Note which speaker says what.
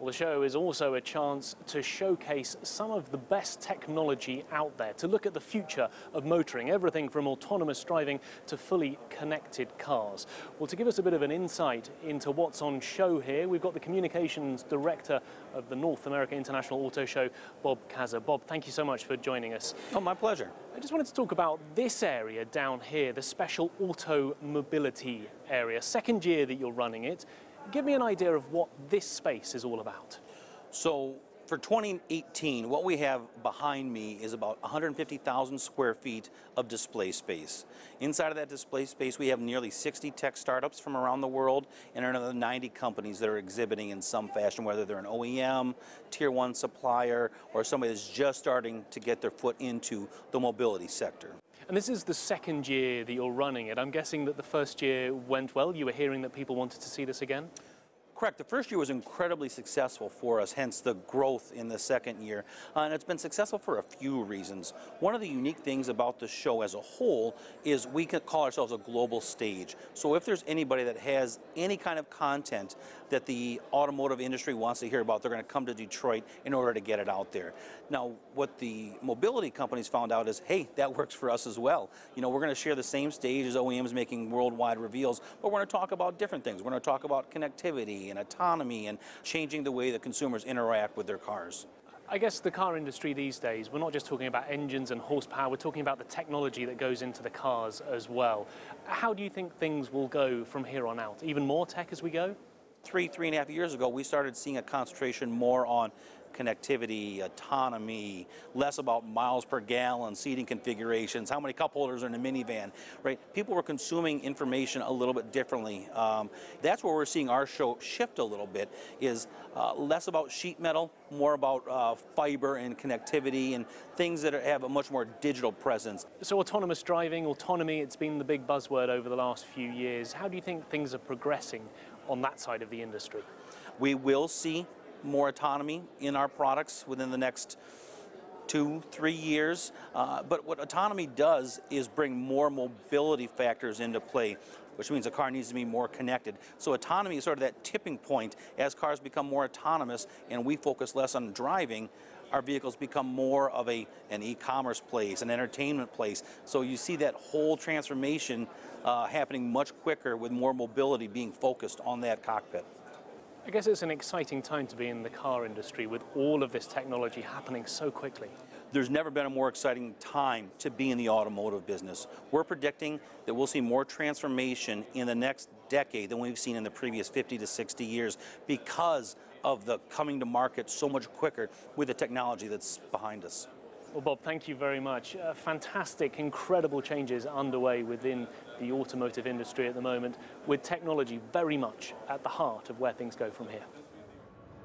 Speaker 1: Well, the show is also a chance to showcase some of the best technology out there, to look at the future of motoring, everything from autonomous driving to fully connected cars. Well, to give us a bit of an insight into what's on show here, we've got the Communications Director of the North America International Auto Show, Bob Caza. Bob, thank you so much for joining us.
Speaker 2: Oh, my pleasure.
Speaker 1: I just wanted to talk about this area down here, the Special Auto Mobility area. Second year that you're running it. Give me an idea of what this space is all about.
Speaker 2: So for 2018, what we have behind me is about 150,000 square feet of display space. Inside of that display space, we have nearly 60 tech startups from around the world and another 90 companies that are exhibiting in some fashion, whether they're an OEM, tier one supplier, or somebody that's just starting to get their foot into the mobility sector.
Speaker 1: And this is the second year that you're running it. I'm guessing that the first year went well. You were hearing that people wanted to see this again?
Speaker 2: Correct. The first year was incredibly successful for us, hence the growth in the second year. And it's been successful for a few reasons. One of the unique things about the show as a whole is we can call ourselves a global stage. So if there's anybody that has any kind of content that the automotive industry wants to hear about, they're going to come to Detroit in order to get it out there. Now, what the mobility companies found out is, hey, that works for us as well. You know, we're going to share the same stage as OEMs making worldwide reveals, but we're going to talk about different things. We're going to talk about connectivity and autonomy and changing the way that consumers interact with their cars.
Speaker 1: I guess the car industry these days, we're not just talking about engines and horsepower, we're talking about the technology that goes into the cars as well. How do you think things will go from here on out? Even more tech as we go?
Speaker 2: 3.5 years ago, we started seeing a concentration more on connectivity, autonomy, less about miles per gallon, seating configurations, how many cup holders are in a minivan, right? People were consuming information a little bit differently. That's where we're seeing our show shift a little bit, is less about sheet metal, more about fiber and connectivity and things that have a much more digital presence.
Speaker 1: So autonomous driving, autonomy, it's been the big buzzword over the last few years. How do you think things are progressing on that side of the industry?
Speaker 2: We will see more autonomy in our products within the next 2-3 years. But what autonomy does is bring more mobility factors into play, which means a car needs to be more connected. So autonomy is sort of that tipping point. As cars become more autonomous and we focus less on driving, our vehicles become more of an e-commerce place, an entertainment place. So you see that whole transformation happening much quicker with more mobility being focused on that cockpit.
Speaker 1: I guess it's an exciting time to be in the car industry with all of this technology happening so quickly.
Speaker 2: There's never been a more exciting time to be in the automotive business. We're predicting that we'll see more transformation in the next decade than we've seen in the previous 50 to 60 years because of the coming to market so much quicker with the technology that's behind us.
Speaker 1: Well, Bob, thank you very much. Fantastic, incredible changes underway within the automotive industry at the moment, with technology very much at the heart of where things go from here.